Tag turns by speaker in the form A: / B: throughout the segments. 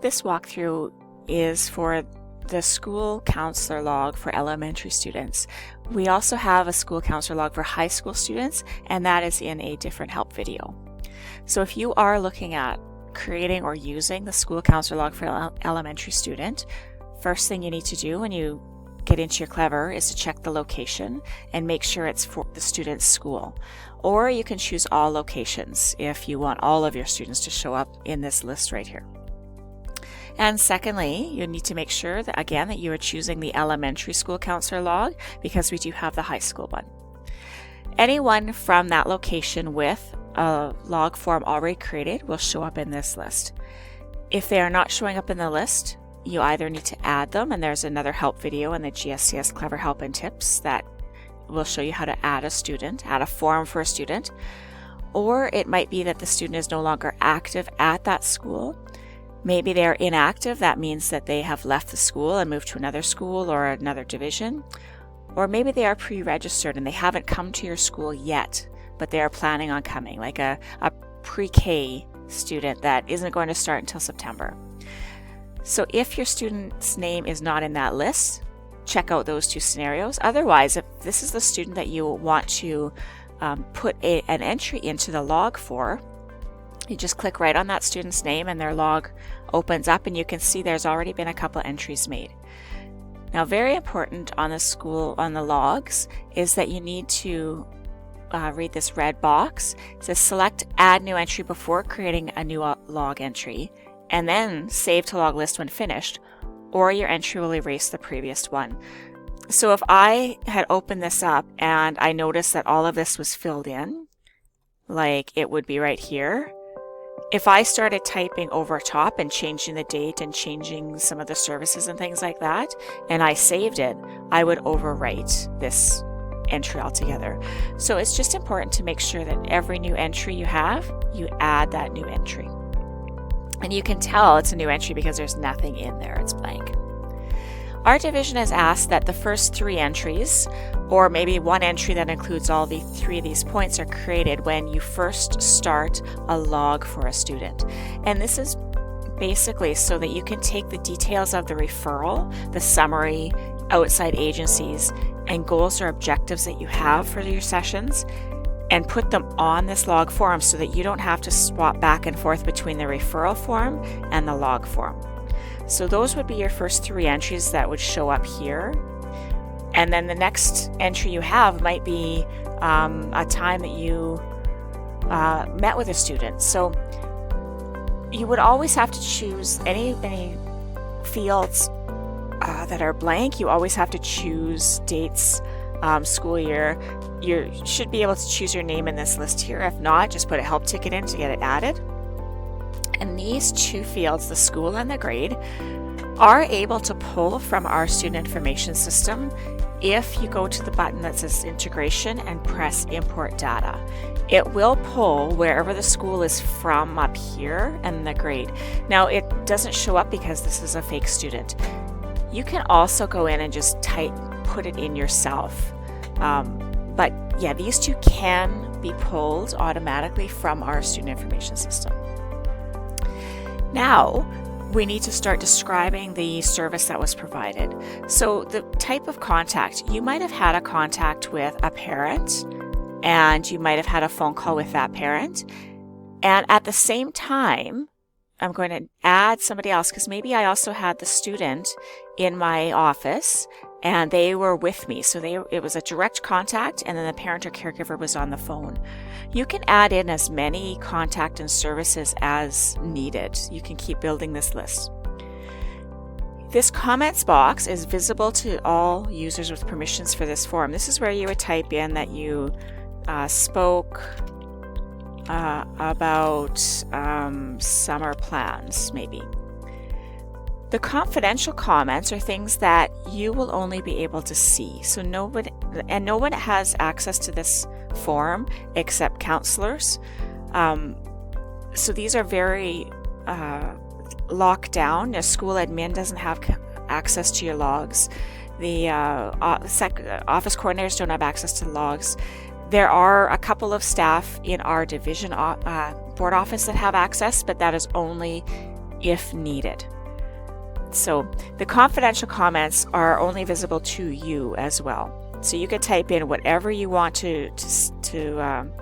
A: This walkthrough is for the School Counsellor Log for elementary students. We also have a School Counsellor Log for high school students, and that is in a different help video. So if you are looking at creating or using the School Counsellor Log for elementary student, first thing you need to do when you get into your Clever is to check the location and make sure it's for the student's school. Or you can choose all locations if you want all of your students to show up in this list right here. And secondly, you need to make sure that, again, that you are choosing the elementary School Counsellor Log, because we do have the high school one. Anyone from that location with a log form already created will show up in this list. If they are not showing up in the list, you either need to add them, and there's another help video in the GSCS Clever Help and Tips that will show you how to add a form for a student, or it might be that the student is no longer active at that school. Maybe they're inactive. That means that they have left the school and moved to another school or another division. Or maybe they are pre-registered and they haven't come to your school yet, but they are planning on coming, like a pre-K student that isn't going to start until September. So if your student's name is not in that list, check out those two scenarios. Otherwise, if this is the student that you want to put an entry into the log for, you just click right on that student's name and their log opens up, and you can see there's already been a couple entries made. Now, very important on the logs is that you need to read this red box. It says select add new entry before creating a new log entry, and then save to log list when finished, or your entry will erase the previous one. So if I had opened this up and I noticed that all of this was filled in, like it would be right here, if I started typing over top and changing the date and changing some of the services and things like that, and I saved it, I would overwrite this entry altogether. So it's just important to make sure that every new entry you have, you add that new entry. And you can tell it's a new entry because there's nothing in there, it's blank. Our division has asked that the first 3 entries, or maybe one entry that includes all the 3 of these points, are created when you first start a log for a student. And this is basically so that you can take the details of the referral, the summary, outside agencies, and goals or objectives that you have for your sessions, and put them on this log form so that you don't have to swap back and forth between the referral form and the log form. So those would be your first 3 entries that would show up here. And then the next entry you have might be a time that you met with a student. So you would always have to choose any fields that are blank. You always have to choose dates, school year. You should be able to choose your name in this list here. If not, just put a help ticket in to get it added. And these 2 fields, the school and the grade, are able to pull from our student information system if you go to the button that says integration and press import data. It will pull wherever the school is from up here and the grade. Now it doesn't show up because this is a fake student. You can also go in and just put it in yourself. But yeah, these 2 can be pulled automatically from our student information system. Now, we need to start describing the service that was provided. So the type of contact, you might have had a contact with a parent, and you might have had a phone call with that parent. And at the same time, I'm going to add somebody else, because maybe I also had the student in my office and they were with me. So it was a direct contact, and then the parent or caregiver was on the phone. You can add in as many contact and services as needed. You can keep building this list. This comments box is visible to all users with permissions for this form. This is where you would type in that you spoke about summer plans, maybe. The confidential comments are things that you will only be able to see. So no one has access to this form except counselors. So these are very locked down. A school admin doesn't have access to your logs. The office coordinators don't have access to the logs. There are a couple of staff in our division board office that have access, but that is only if needed. So the confidential comments are only visible to you as well. So you can type in whatever you want to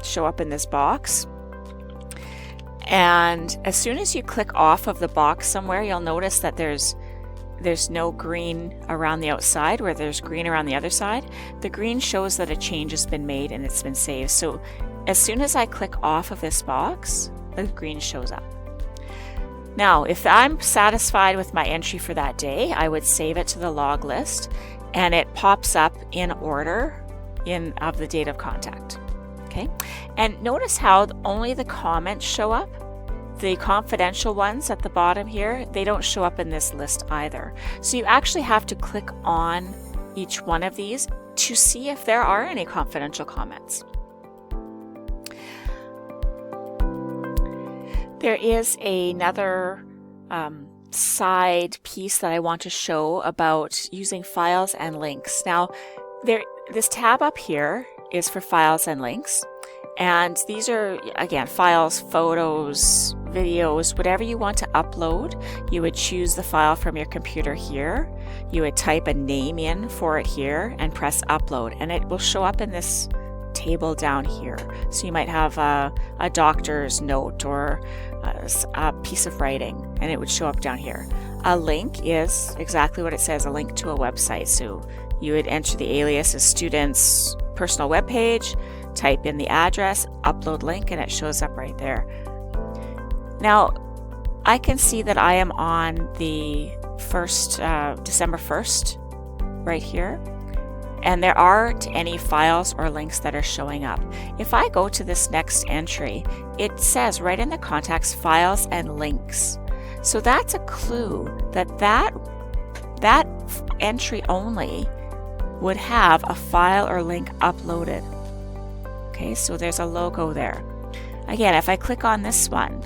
A: show up in this box. And as soon as you click off of the box somewhere, you'll notice that there's no green around the outside where there's green around the other side. The green shows that a change has been made and it's been saved. So as soon as I click off of this box, the green shows up. Now, if I'm satisfied with my entry for that day, I would save it to the log list and it pops up in order of the date of contact. Okay, and notice how only the comments show up. The confidential ones at the bottom here, they don't show up in this list either. So you actually have to click on each one of these to see if there are any confidential comments. There is another side piece that I want to show about using files and links. Now, this tab up here is for files and links. And these are, again, files, photos, videos, whatever you want to upload. You would choose the file from your computer here. You would type a name in for it here and press upload. And it will show up in this table down here. So you might have a doctor's note or a piece of writing, and it would show up down here. A link is exactly what it says, a link to a website. So you would enter the alias as student's personal web page, type in the address, upload link, and it shows up right there. Now, I can see that I am on the December 1st right here, and there aren't any files or links that are showing up. If I go to this next entry, it says right in the contacts, files and links. So that's a clue that entry only would have a file or link uploaded. Okay, so there's a logo there. Again, if I click on this one,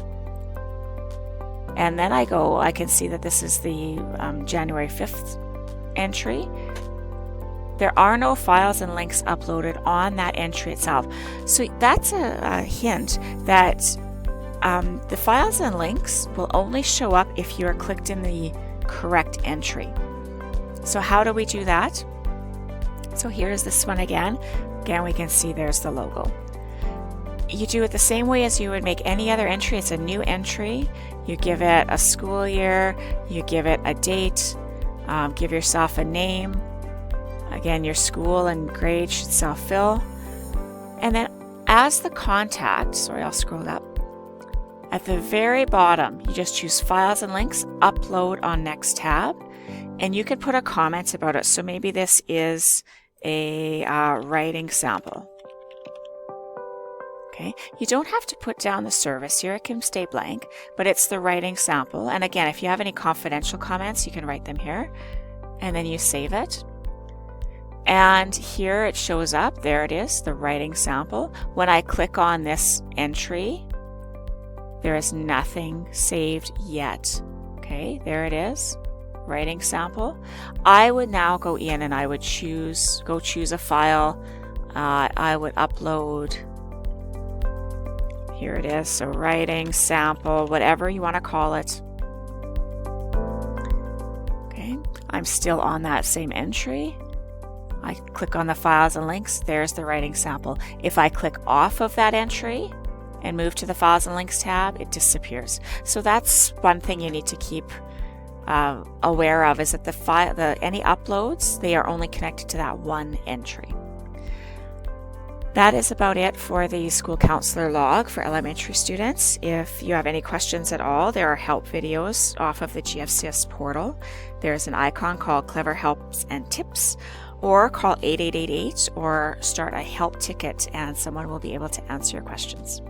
A: and then I can see that this is the January 5th entry. There are no files and links uploaded on that entry itself. So that's a hint that the files and links will only show up if you are clicked in the correct entry. So how do we do that? So here's this one again. Again, we can see there's the logo. You do it the same way as you would make any other entry. It's a new entry. You give it a school year, you give it a date, give yourself a name. Again, your school and grade should self-fill. And then as the contact, sorry, I'll scroll up. At the very bottom, you just choose Files and Links, Upload on Next tab, and you can put a comment about it. So maybe this is a writing sample. Okay, you don't have to put down the service here, it can stay blank, but it's the writing sample. And again, if you have any confidential comments, you can write them here, and then you save it. And here it shows up, there it is, the writing sample. When I click on this entry, there is nothing saved yet. Okay, there it is, writing sample. I would now go in and I would choose a file. I would upload. Here it is, so writing sample, whatever you want to call it. Okay, I'm still on that same entry. I click on the files and links, there's the writing sample. If I click off of that entry and move to the files and links tab, it disappears. So that's one thing you need to keep aware of, is that any uploads, they are only connected to that one entry. That is about it for the School Counsellor Log for elementary students. If you have any questions at all, there are help videos off of the GFCS portal. There's an icon called Clever Helps and Tips, or call 8888 or start a help ticket and someone will be able to answer your questions.